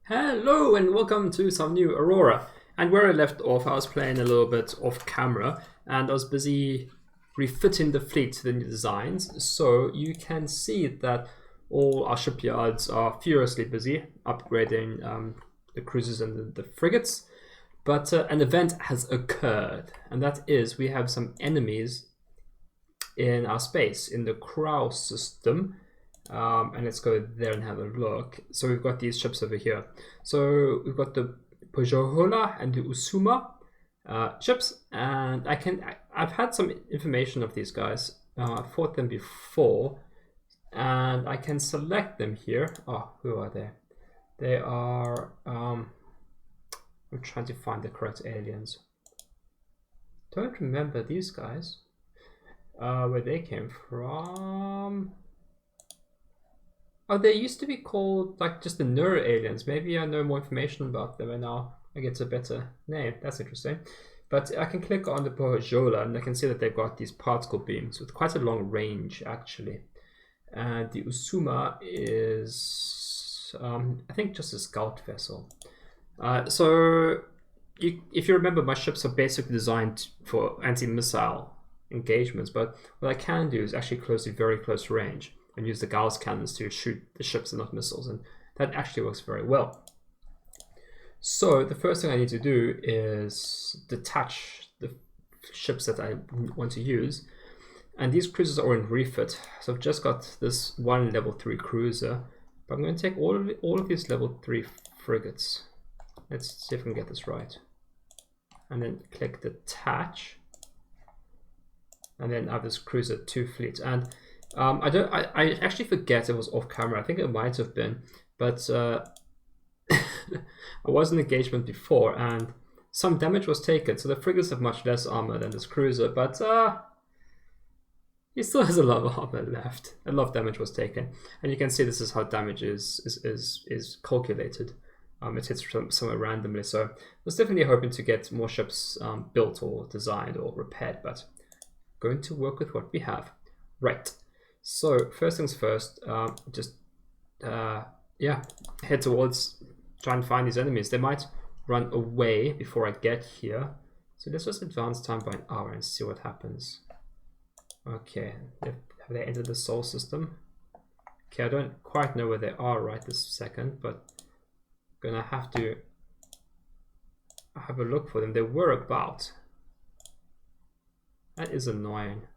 Hello and welcome to some new Aurora. And where I left off, I was playing a little bit off camera and I was busy refitting the fleet to the new designs. So you can see that all our shipyards are furiously busy upgrading the cruisers and the frigates. But an event has occurred, and that is we have some enemies in our space in the Chraough system. And let's go there and have a look. So we've got these ships over here. So we've got the Chraough and the Usuma ships, and I've had some information of these guys. I fought them before, and I can select them here. Oh, who are they? They are. I'm trying to find the correct aliens. Don't remember these guys. Where they came from. Oh, they used to be called like just the Neuro aliens. Maybe I know more information about them and now I get a better name. That's interesting. But I can click on the Chraough and I can see that they've got these particle beams with quite a long range actually. And the Usuma is, I think, just a scout vessel. If you remember, my ships are basically designed for anti-missile engagements, but what I can do is actually close to very close range and use the Gauss cannons to shoot the ships and not missiles, and that actually works very well. So the first thing I need to do is detach the ships that I want to use, and these cruisers are in refit. So I've just got this one level 3 cruiser, but I'm going to take all of these level 3 frigates. Let's see if I can get this right, and then click detach, and then I have this cruiser 2 fleet. And I actually forget it was off camera. I think it might have been, but I was in engagement before and some damage was taken. So the frigates have much less armor than this cruiser, but he still has a lot of armor left. A lot of damage was taken, and you can see this is how damage is calculated. It hits somewhere randomly. So I was definitely hoping to get more ships built or designed or repaired, but going to work with what we have. Right. So first things first, head towards try and find these enemies. They might run away before I get here. So let's just advance time by an hour and see what happens. Okay, have they entered the Sol system? Okay, I don't quite know where they are right this second, but I'm gonna have to have a look for them. They were about. That is annoying.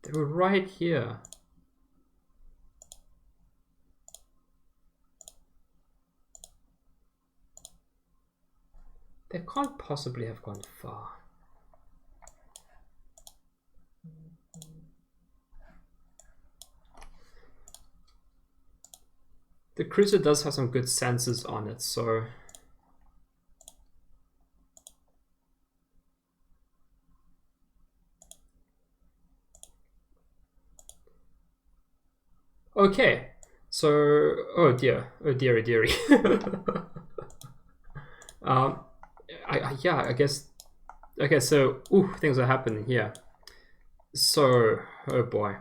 They were right here. They can't possibly have gone far. The cruiser does have some good sensors on it, so okay, so oh dear, oh dearie dearie. Yeah, I guess. Okay, so things are happening here. So oh boy,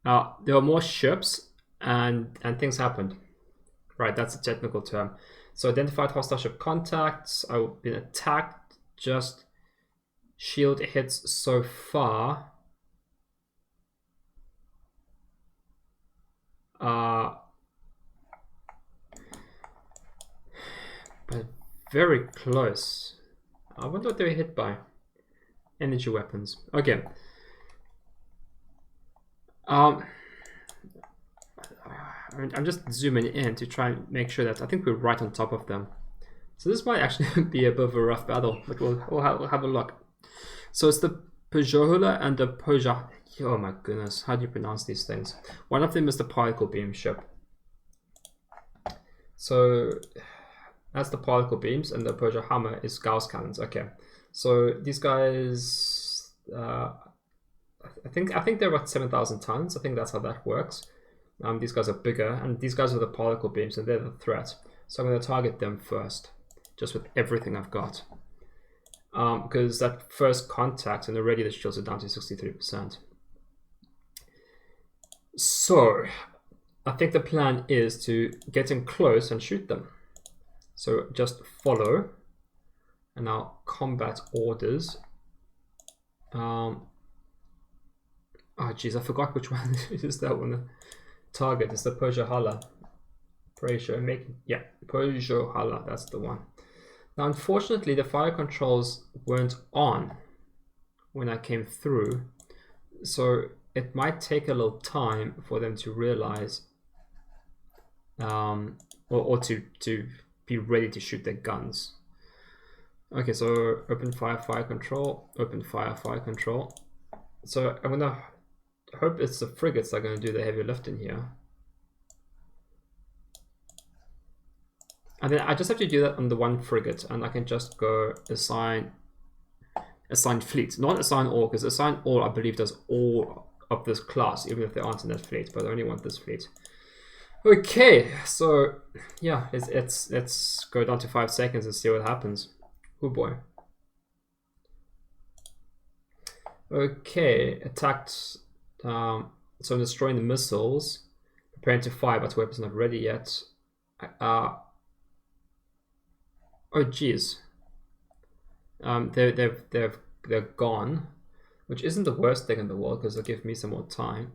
there are more ships and things happened. Right, that's a technical term. So identified hostile ship contacts. I've been attacked. Just shield hits so far. But very close. I wonder what they were hit by. Energy weapons. Okay. I'm just zooming in to try and make sure that I think we're right on top of them. So this might actually be a bit of a rough battle, but we'll have a look. So it's the Chraough and the Chraough. Oh my goodness, how do you pronounce these things? One of them is the particle beam ship. So that's the particle beams, and the Chraough hammer is Gauss cannons. Okay, so these guys, I think they're about 7,000 tons. I think that's how that works. These guys are bigger, and these guys are the particle beams, and they're the threat. So I'm going to target them first, just with everything I've got. Because that first contact, and already the shields are down to 63%. So I think the plan is to get in close and shoot them. So just follow, and now combat orders. Oh geez, I forgot which one is that one. The target is the Chraough. Chraough, that's the one. Now unfortunately the fire controls weren't on when I came through, so it might take a little time for them to realize or to be ready to shoot their guns. Okay, so open fire, fire control, open fire, fire control. So I'm gonna hope it's the frigates that are gonna do the heavy lifting here. And then I just have to do that on the one frigate, and I can just go assign fleet, not assign all, because assign all I believe does all of this class, even if they aren't in that fleet, but I only want this fleet. Okay, so yeah, let's go down to 5 seconds and see what happens. Oh boy. Okay, attacked. So I'm destroying the missiles, preparing to fire, but weapons not ready yet. Oh geez. They're gone, which isn't the worst thing in the world because they'll give me some more time.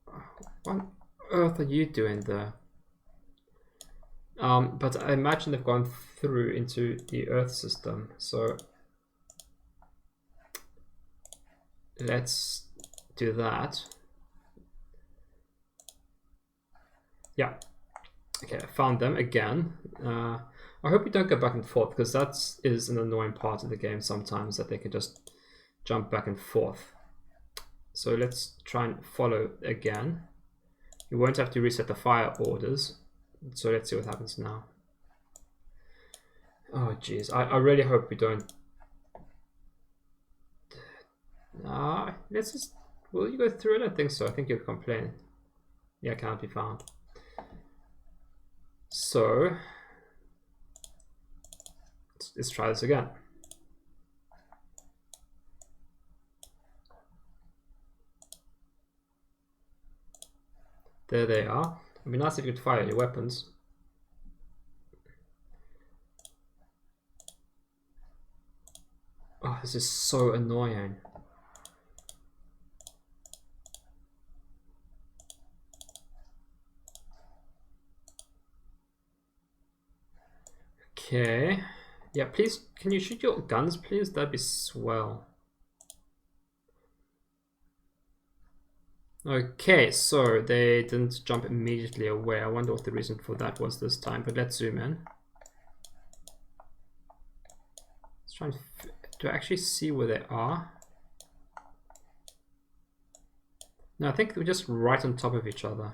What on earth are you doing there? But I imagine they've gone through into the Earth system, so let's do that. Yeah. Okay, I found them again. I hope we don't go back and forth, because that is an annoying part of the game sometimes, that they can just jump back and forth. So let's try and follow again. You won't have to reset the fire orders. So let's see what happens now. Oh jeez, I really hope we don't. Let's just. Will you go through it? I don't think so. I think you'll complain. Yeah, can't be found. So let's try this again. There they are. It'd be nice if you could fire your weapons. Oh, this is so annoying. Okay. Yeah, please, can you shoot your guns, please? That'd be swell. Okay, so they didn't jump immediately away. I wonder what the reason for that was this time, but let's zoom in. Let's try and do I actually see where they are? No, I think we're just right on top of each other.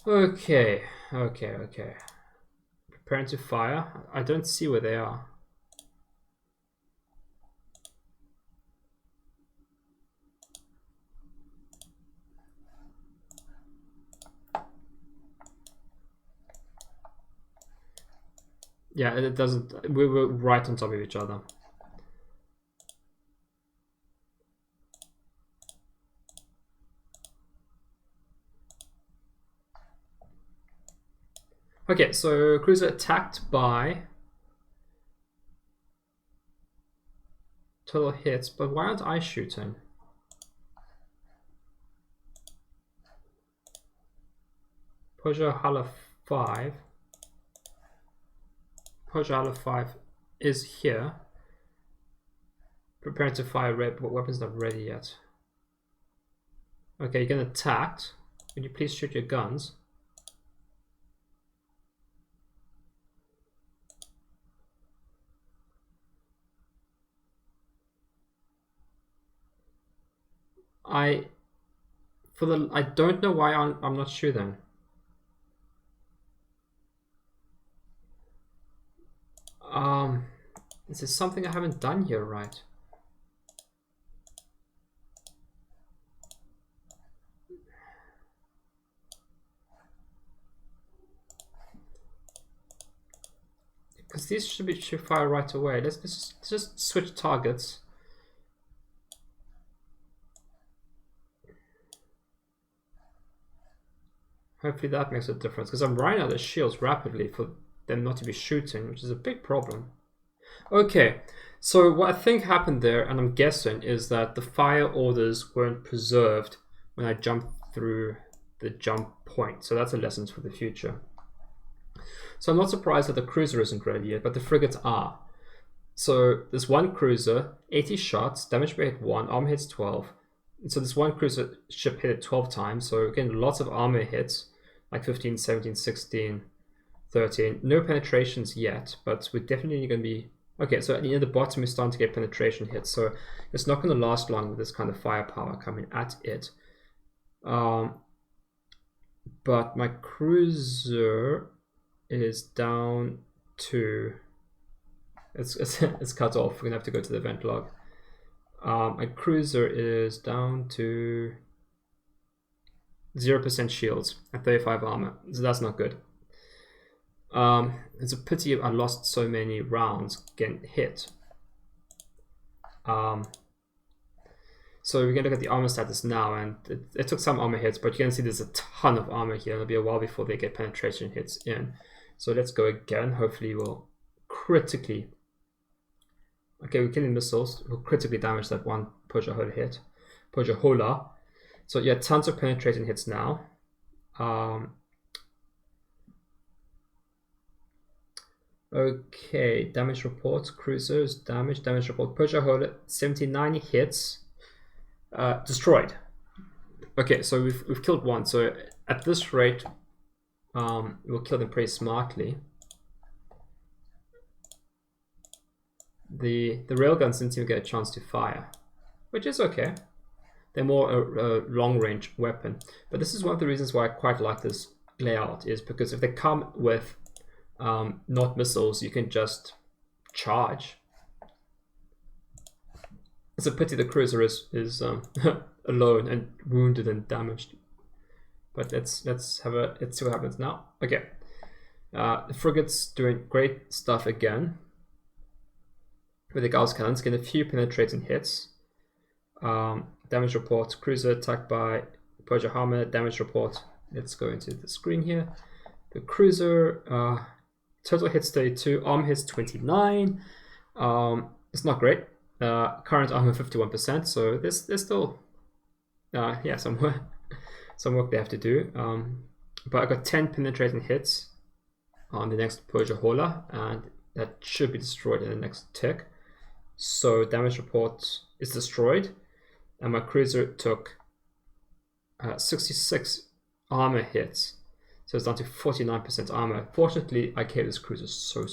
Okay, okay. Preparing to fire. I don't see where they are. Yeah, it doesn't. We were right on top of each other. Okay, so cruiser attacked by total hits, but why aren't I shooting? Chraough 5. Chraough 5 is here. Preparing to fire red, but weapon's not ready yet. Okay, you're getting attacked. Would you please shoot your guns? I don't know why I'm not shooting. This is something I haven't done here right. Because these should fire right away. Let's just switch targets. Hopefully that makes a difference, because I'm running out of shields rapidly for them not to be shooting, which is a big problem. Okay, so what I think happened there, and I'm guessing, is that the fire orders weren't preserved when I jumped through the jump point. So that's a lesson for the future. So I'm not surprised that the cruiser isn't ready yet, but the frigates are. So there's one cruiser, 80 shots, damage per hit 1, armor hits 12. So this one cruiser ship hit it 12 times, so again, lots of armor hits, like 15, 17, 16, 13. No penetrations yet, but we're definitely going to be... Okay, so near the bottom we're starting to get penetration hits, so it's not going to last long with this kind of firepower coming at it. But my cruiser is down to... It's cut off. We're going to have to go to the event log. My cruiser is down to 0% shields and 35 armor, so that's not good. It's a pity I lost so many rounds getting hit. So we can look at the armor status now, and it took some armor hits, but you can see there's a ton of armor here. It'll be a while before they get penetration hits in. So let's go again. Hopefully we'll critically... Okay, we're killing missiles. We'll critically damage that one Chraough hit. Chraough. So yeah, tons of penetrating hits now. Okay, damage reports, cruisers, damage report. Chraough, 79 hits, destroyed. Okay, so we've killed one. So at this rate, we'll kill them pretty smartly. The railguns didn't even get a chance to fire, which is okay. They're more a long-range weapon. But this is one of the reasons why I quite like this layout, is because if they come with not missiles, you can just charge. It's a pity the cruiser is alone and wounded and damaged. But let's see what happens now. Okay, the frigate's doing great stuff again. With the Gauss cannons, get a few penetrating hits. Damage report, cruiser attacked by Chraough hammer, damage report. Let's go into the screen here. The cruiser, total hits 32, armor hits 29. It's not great. Current armor 51%, so there's still yeah, some work they have to do. But I got 10 penetrating hits on the next Chraough, and that should be destroyed in the next tick. So damage report is destroyed, and my cruiser took 66 armor hits, so it's down to 49% armor. Fortunately, I gave this cruiser so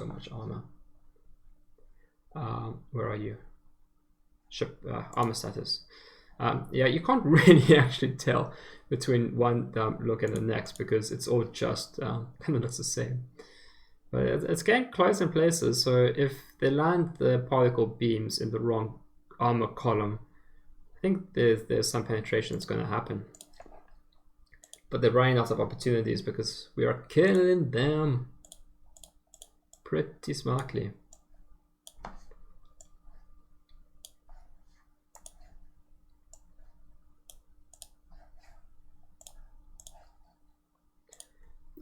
much armor. Where are you? Ship armor status. Yeah, you can't really actually tell between one look and the next, because it's all just kind of looks the same. But it's getting close in places, so if they land the particle beams in the wrong armor column, I think there's some penetration that's going to happen. But they're running out of opportunities because we are killing them pretty smartly.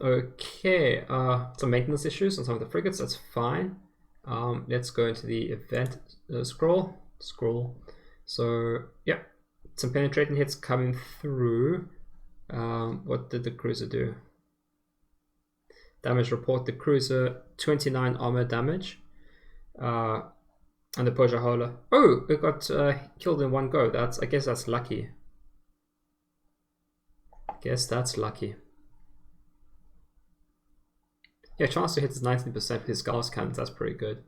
Okay, some maintenance issues on some of the frigates, that's fine. Let's go into the event scroll. So yeah, some penetrating hits coming through. What did the cruiser do? Damage report, the cruiser 29 armor damage. And the Chraough. Oh, it got killed in one go. I guess that's lucky. Yeah, chance to hit is 19% with his Gauss cannons, that's pretty good.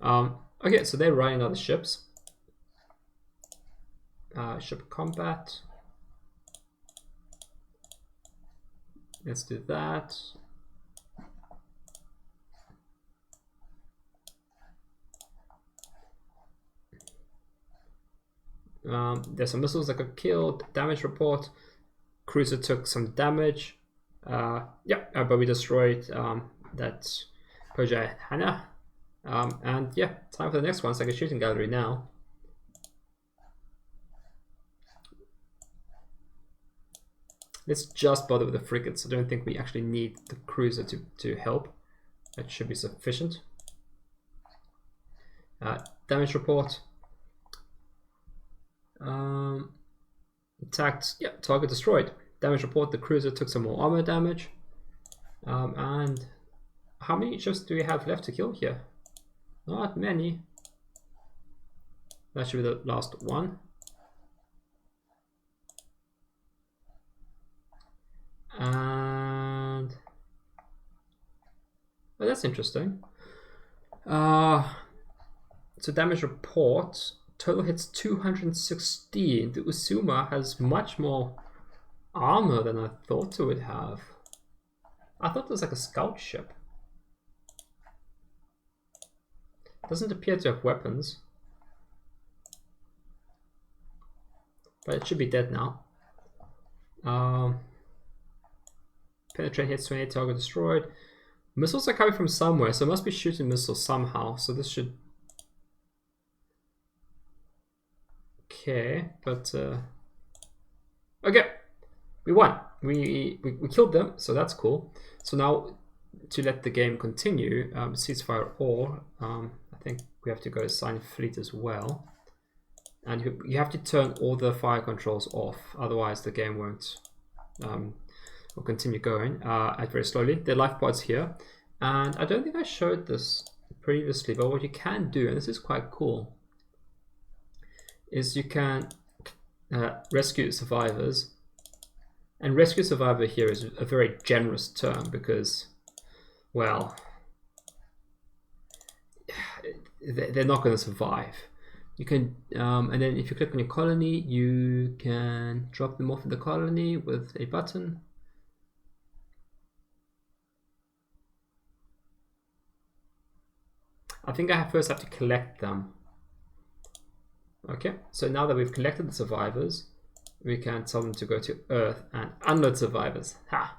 Okay, so they're running other ships. Ship combat. Let's do that. There's some missiles that got killed. Damage report. Cruiser took some damage. Yeah, but we destroyed that Chraough Hannah. And yeah, time for the next one. It's like a shooting gallery now. Let's just bother with the frigates. I don't think we actually need the cruiser to help. That should be sufficient. Damage report. Attacked, yeah, target destroyed. Damage report, the cruiser took some more armor damage. And how many ships do we have left to kill here? Not many. That should be the last one. And well, that's interesting. So damage report, total hits 216. The Usuma has much more armor than I thought it would have. I thought it was like a scout ship. Doesn't appear to have weapons. But it should be dead now. Penetrate hits 28, target destroyed. Missiles are coming from somewhere, so it must be shooting missiles somehow. So this should... Okay, but... Okay, we won. We killed them, so that's cool. So now, to let the game continue, ceasefire all, I think we have to go assign fleet as well. And you have to turn all the fire controls off, otherwise the game won't will continue going very slowly. The life pods here, and I don't think I showed this previously, but what you can do, and this is quite cool, is you can rescue survivors. And rescue survivor here is a very generous term because, well, they're not going to survive. You can, and then if you click on your colony, you can drop them off in the colony with a button. I think I first have to collect them. Okay, so now that we've collected the survivors, we can tell them to go to Earth and unload survivors. Ha!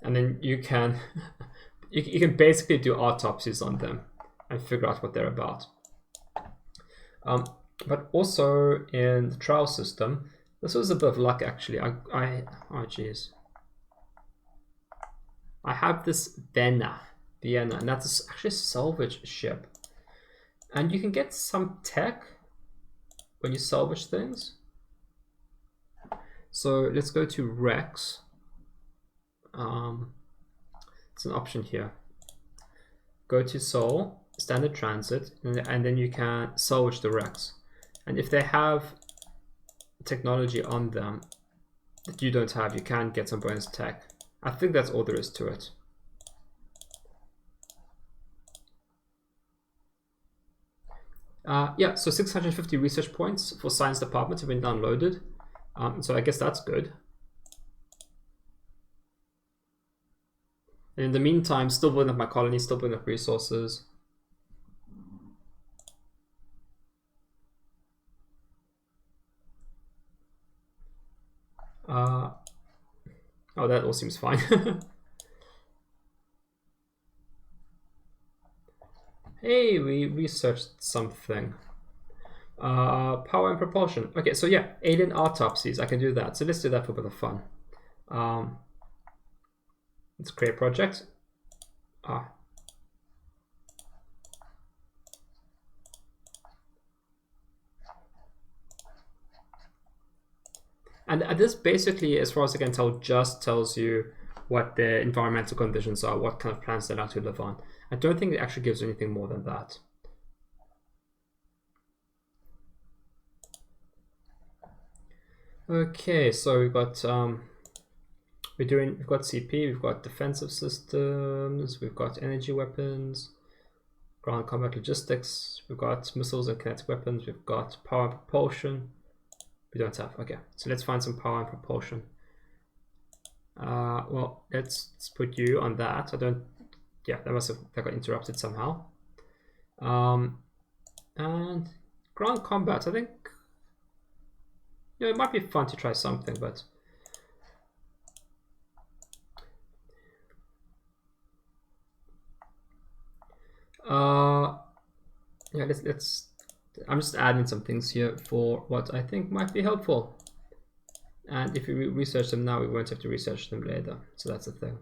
And then you can you can basically do autopsies on them and figure out what they're about. But also in the Chraough system, this was a bit of luck actually. Oh jeez. I have this Vienna, and that's actually a salvage ship. And you can get some tech when you salvage things. So let's go to Rex. It's an option here. Go to Seoul, standard transit, and then you can salvage the Rex. And if they have technology on them that you don't have, you can get some bonus tech. I think that's all there is to it. Yeah, so 650 research points for science department have been downloaded. So I guess that's good. And in the meantime, still building up my colony, still building up resources. Oh, that all seems fine. Hey, we researched something. Power and propulsion. Okay, so yeah, alien autopsies. I can do that. So let's do that for a bit of fun. Let's create a project. And this basically, as far as I can tell, just tells you what the environmental conditions are, what kind of plants they're allowed to live on. I don't think it actually gives anything more than that. Okay, so we've got we've got CP, we've got defensive systems, we've got energy weapons, ground combat logistics, we've got missiles and kinetic weapons, we've got power and propulsion. We don't have. Okay, so let's find some power and propulsion. Well, let's put you on that. I don't. Yeah, that got interrupted somehow. And ground combat. I think. It might be fun to try something, but. Yeah, let's. I'm just adding some things here for what I think might be helpful. And if we research them now, we won't have to research them later. So that's the thing.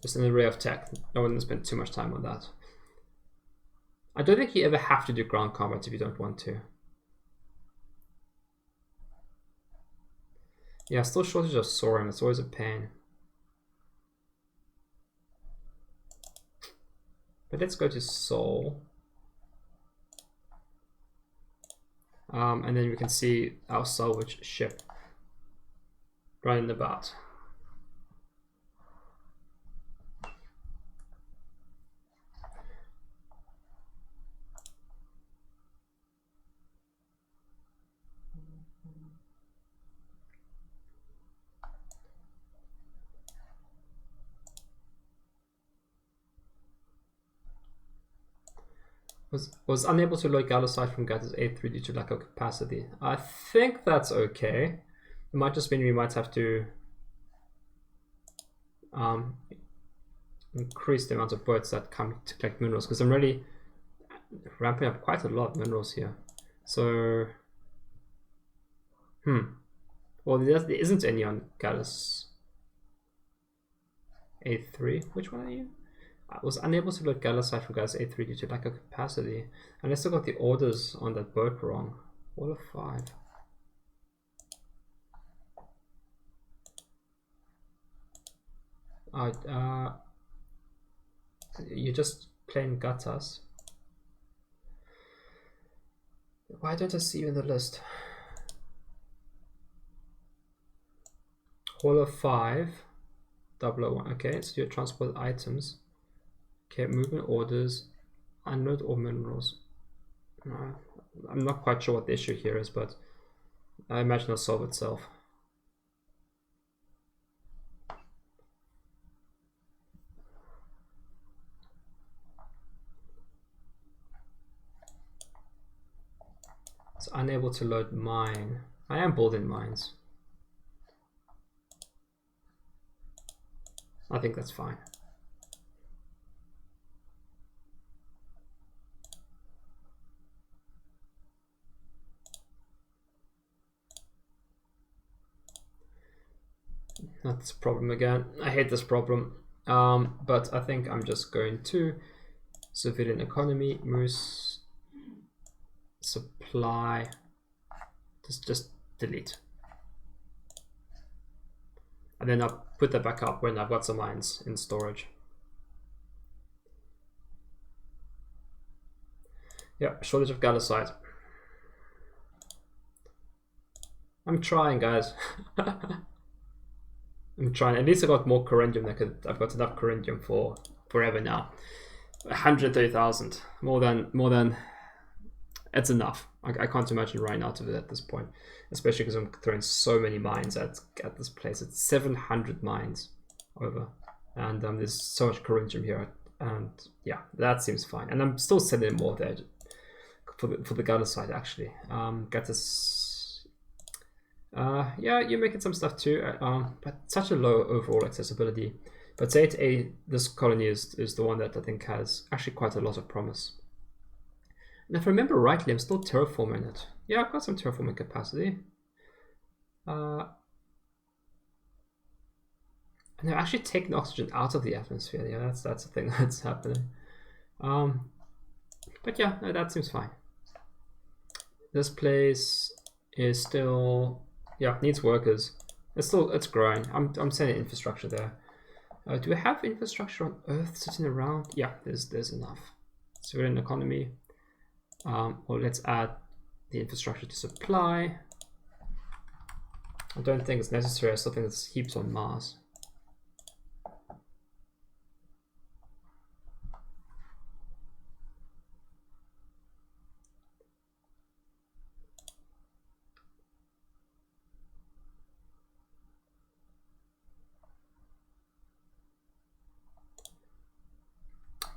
Just an array of tech. I wouldn't spend too much time on that. I don't think you ever have to do ground combat if you don't want to. Yeah, still shortage of soaring. It's always a pain. But let's go to Seoul. And then we can see our salvage ship running about. Was unable to load Gallicite from Gatter's A3 due to lack of capacity. I think that's okay. It might just mean we might have to increase the amount of boats that come to collect minerals, because I'm really ramping up quite a lot of minerals here. So, well, there isn't any on Gallus A3. Which one are you? I was unable to load Gallicite from Gallus A3 due to lack of capacity. And I still got the orders on that boat wrong. All of 5. You're just playing Gatas. Why don't I see you in the list? All of 5. 001. Okay, so you transport items. Okay, movement orders. Unload all minerals. I'm not quite sure what the issue here is, but I imagine it'll solve itself. It's unable to load mine. I am building mines. I think that's fine. That's a problem again. I hate this problem. But I think I'm just going to civilian economy, Moose, supply, just delete. And then I'll put that back up when I've got some mines in storage. Yeah, shortage of Gallicite. I'm trying, guys. I'm trying. At least I got more corundum. I've got enough corundum for forever now. 130,000. More than. It's enough. I can't imagine running out of it at this point, especially because I'm throwing so many mines at this place. It's 700 mines over, and there's so much corundum here, and yeah, that seems fine. And I'm still sending more there for the Gallicite actually. Get this. Yeah, you're making some stuff too, but such a low overall accessibility. But say this colony is the one that I think has actually quite a lot of promise. And if I remember rightly, I'm still terraforming it. Yeah, I've got some terraforming capacity. And they're actually taking oxygen out of the atmosphere. Yeah, that's the thing that's happening. But yeah, no, that seems fine. This place is still, yeah, needs workers. It's growing. I'm sending infrastructure there. Do we have infrastructure on Earth sitting around? Yeah, there's enough. Civilian economy. Or let's add the infrastructure to supply. I don't think it's necessary. I still think it's heaps on Mars.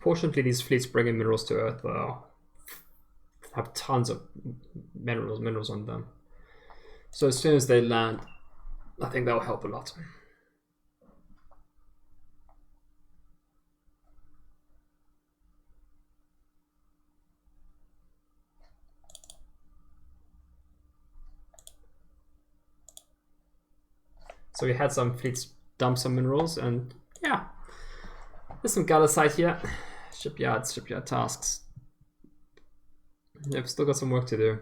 Fortunately, these fleets bringing minerals to Earth have tons of minerals on them. So as soon as they land, I think that will help a lot. So we had some fleets dump some minerals, and yeah, there's some gallicite here. Shipyard tasks. I've still got some work to do.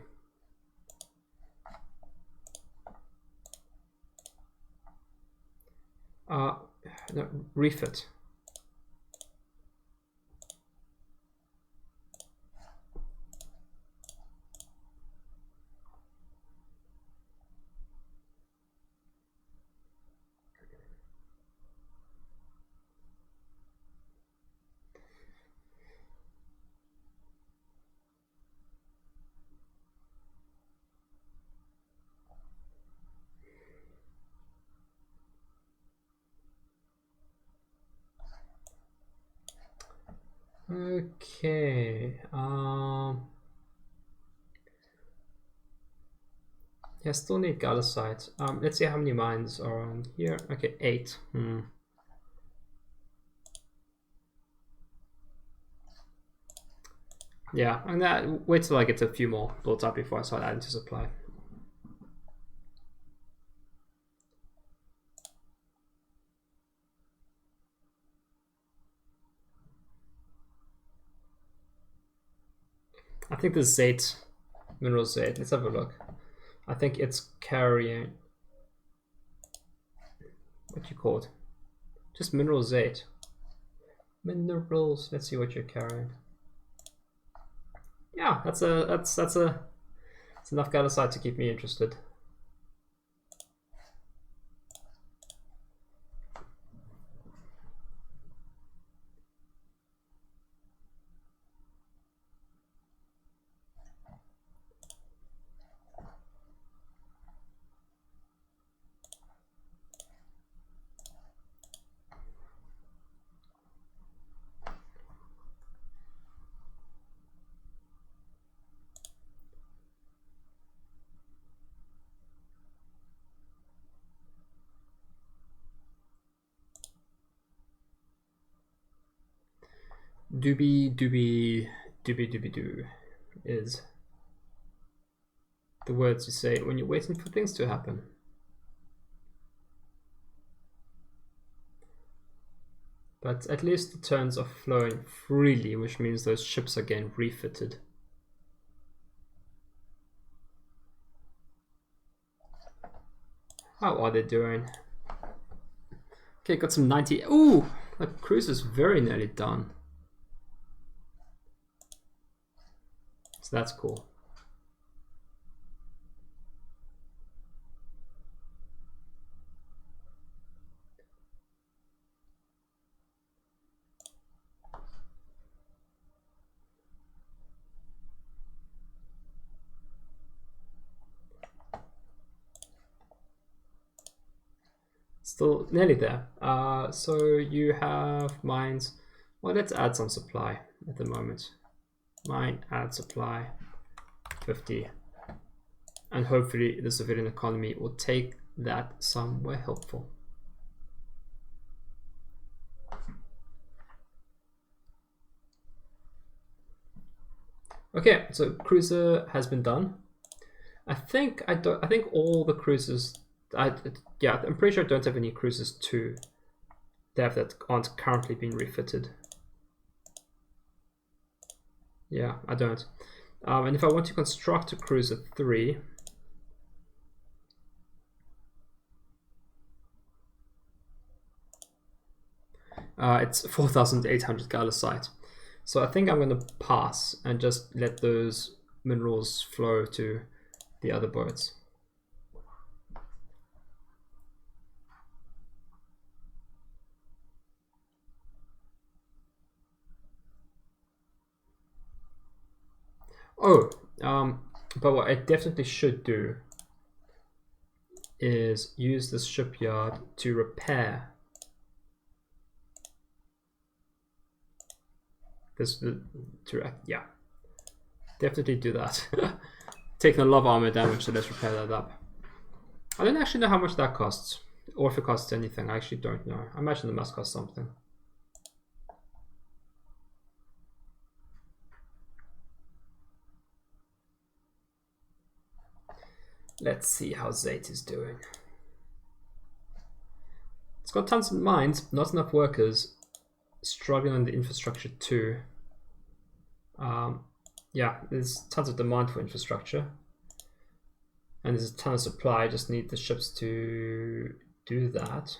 No, refit. Okay. Yeah, still need gallicite. Let's see how many mines are on here. Okay, 8. Yeah, and wait till I get a few more built up before I start adding to supply. I think the Zate, mineral Zate, let's have a look. I think it's carrying, what do you call it? Just mineral Zate. Minerals, let's see what you're carrying. Yeah, that's enough gallicite to keep me interested. Doobie doo is the words you say when you're waiting for things to happen. But at least the turns are flowing freely, which means those ships are getting refitted. How are they doing? Okay, got some 90. Ooh, the cruise is very nearly done. So that's cool. Still nearly there. So you have mines. Well, let's add some supply at the moment. Mine, add supply, 50. And hopefully the civilian economy will take that somewhere helpful. Okay, so cruiser has been done. I think all the cruisers. Yeah, I'm pretty sure I don't have any cruisers to dev that aren't currently being refitted. Yeah, I don't. And if I want to construct a cruiser 3, it's 4,800 gallicite. So I think I'm going to pass and just let those minerals flow to the other boats. Oh, but what I definitely should do is use this shipyard to repair this. Yeah, definitely do that. Taking a lot of armor damage, so let's repair that up. I don't actually know how much that costs, or if it costs anything. I actually don't know. I imagine it must cost something. Let's see how Zate is doing. It's got tons of mines, not enough workers, struggling on the infrastructure too. Yeah, there's tons of demand for infrastructure. And there's a ton of supply, I just need the ships to do that.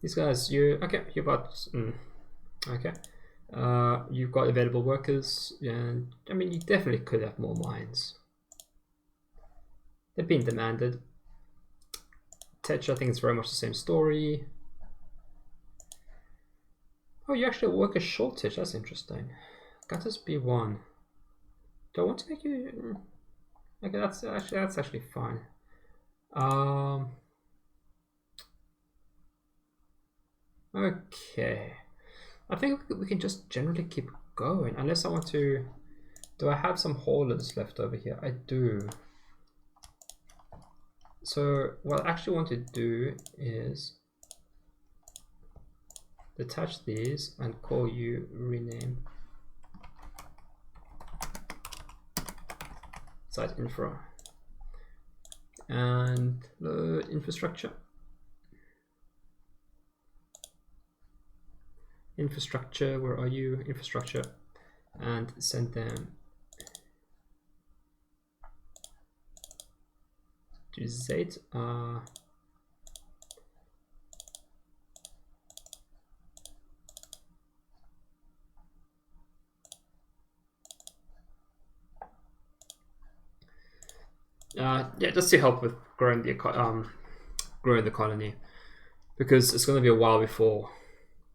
These guys, okay, you've got, okay. You've got available workers, and I mean, you definitely could have more mines. They're being demanded. Tetch, I think it's very much the same story. Oh, you actually work a shortage, that's interesting. Gutters B1. Do I want to make you... Okay, that's actually fine. Okay. I think we can just generally keep going, unless I want to... Do I have some haulers left over here? I do. So what I actually want to do is detach these and call you rename site infra and load infrastructure. Infrastructure, where are you? Infrastructure, and send them to Z. Yeah, just to help with growing the colony, because it's going to be a while before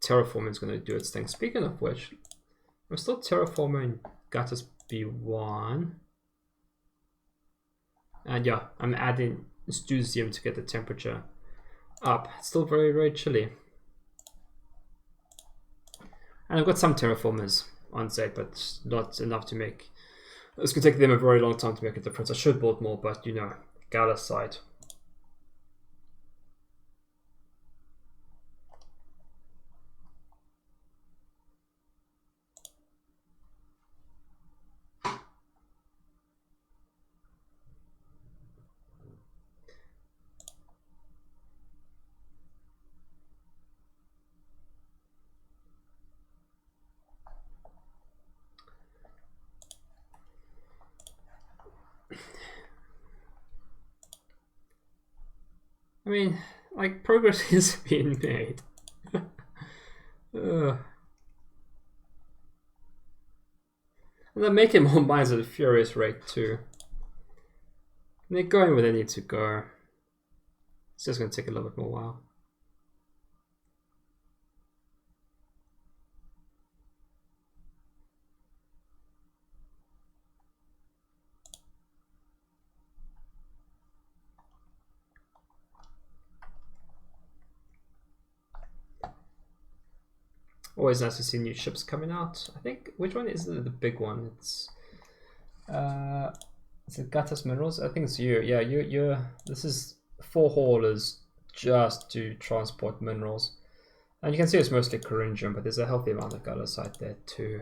terraforming is going to do its thing. Speaking of which, I'm still terraforming Gutters B1, and yeah, I'm adding Stuzium to get the temperature up. It's still very, very chilly, and I've got some terraformers on set, but not enough to make. It's going to take them a very long time to make a difference. I should build more, but you know, Gala site. I mean, like, progress is being made. And they're making more mines at a furious rate too. And they're going where they need to go. It's just going to take a little bit more while. Always nice to see new ships coming out. I think, which one is the big one? It's it Gatas Minerals? I think it's you. Yeah, you're this is 4 haulers just to transport minerals. And you can see it's mostly Corinthian, but there's a healthy amount of Galasite there too.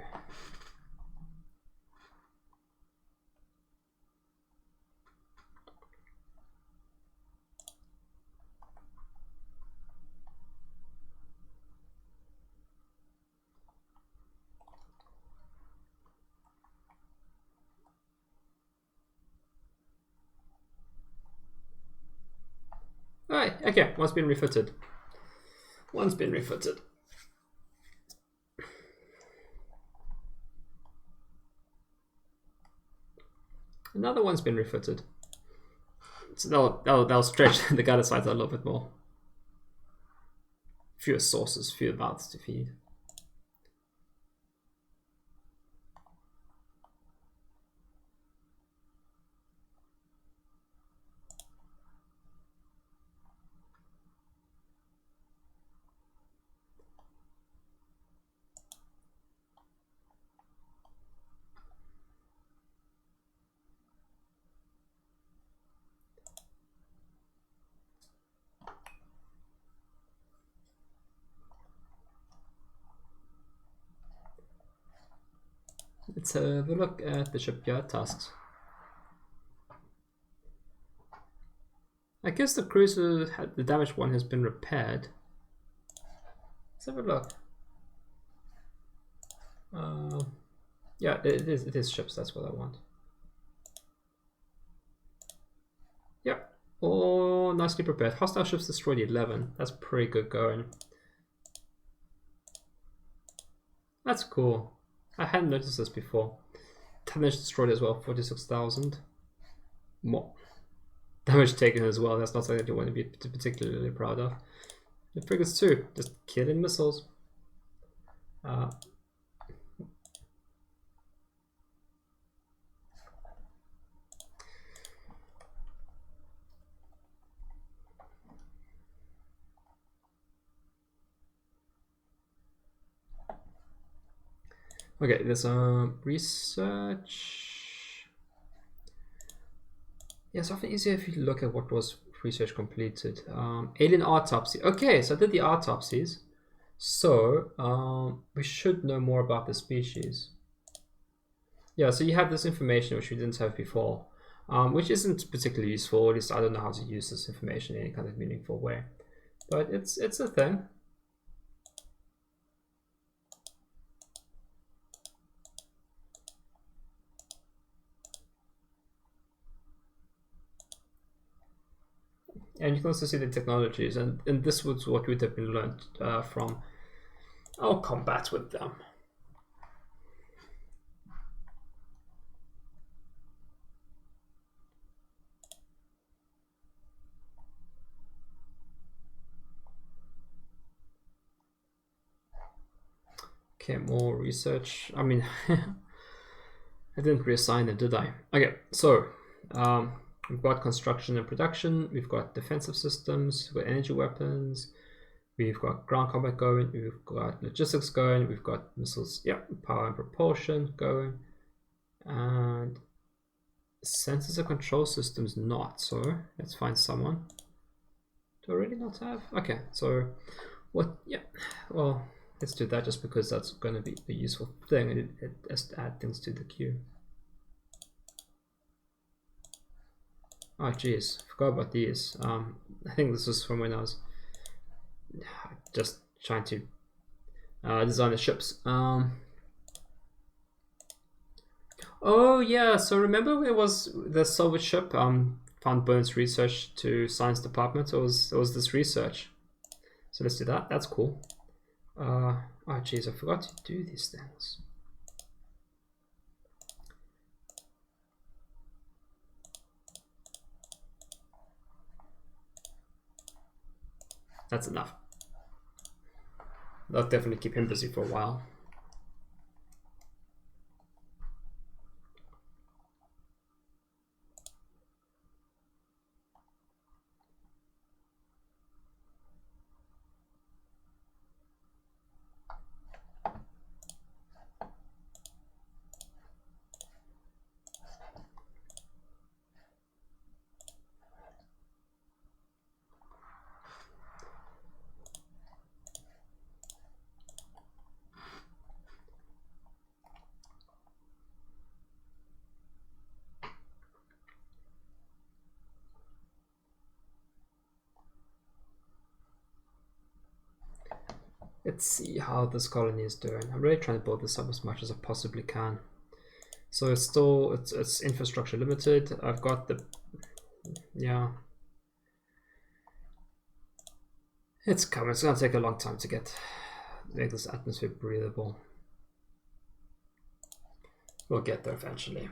Alright, okay, one's been refitted. One's been refitted. Another one's been refitted. So they'll stretch the gutter sides a little bit more. Fewer sources, fewer mouths to feed. Let's have a look at the shipyard tasks. I guess the cruiser, the damaged one, has been repaired. Let's have a look. Yeah, it is ships, that's what I want. Yep, all nicely prepared. Hostile ships destroyed 11. That's pretty good going. That's cool. I hadn't noticed this before. Damage destroyed as well, 46,000. More. Damage taken as well, that's not something that you want to be particularly proud of. The frigates too, just killing missiles. Okay, there's research. Yeah, it's often easier if you look at what was research completed. Alien autopsy. Okay, so I did the autopsies. So we should know more about the species. Yeah, so you have this information which we didn't have before, which isn't particularly useful. At least I don't know how to use this information in any kind of meaningful way. But it's a thing. And you can also see the technologies, and this was what would have been learned from our combat with them. Okay, more research. I mean, I didn't reassign them, did I? Okay, so we've got construction and production, we've got defensive systems, we've got energy weapons, we've got ground combat going, we've got logistics going, we've got missiles, yeah, power and propulsion going, and sensors and control systems not. So let's find someone. Do I already not have? Okay, so what? Yeah, well, let's do that just because that's going to be a useful thing. It has to add things to the queue. Oh geez, forgot about these. I think this was from when I was just trying to design the ships. Oh yeah, so remember it was the Soviet ship found bonus research to science department. It was this research. So let's do that. That's cool. Oh geez, I forgot to do these things. That's enough. That'll definitely keep him busy for a while. Let's see how this colony is doing. I'm really trying to build this up as much as I possibly can. So it's still, it's infrastructure limited. I've got the, yeah. It's coming. It's going to take a long time to make this atmosphere breathable. We'll get there eventually.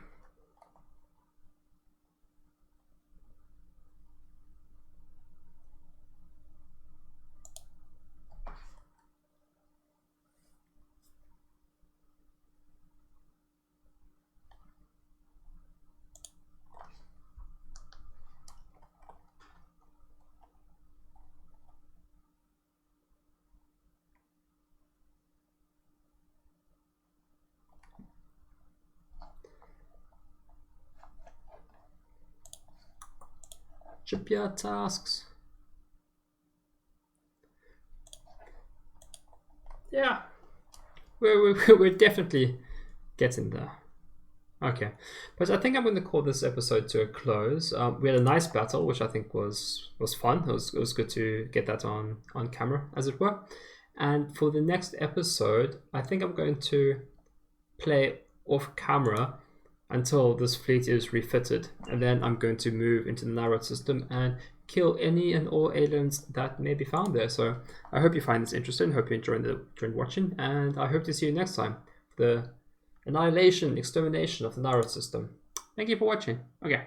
Shipyard tasks. Yeah, we're definitely getting there. Okay, but I think I'm going to call this episode to a close. We had a nice battle, which I think was fun. It was good to get that on camera, as it were. And for the next episode, I think I'm going to play off camera until this fleet is refitted, and then I'm going to move into the narrow system and kill any and all aliens that may be found there. So I hope you find this interesting. Hope you enjoyed watching, and I hope to see you next time for the annihilation, extermination of the narrow system. Thank you for watching. Okay.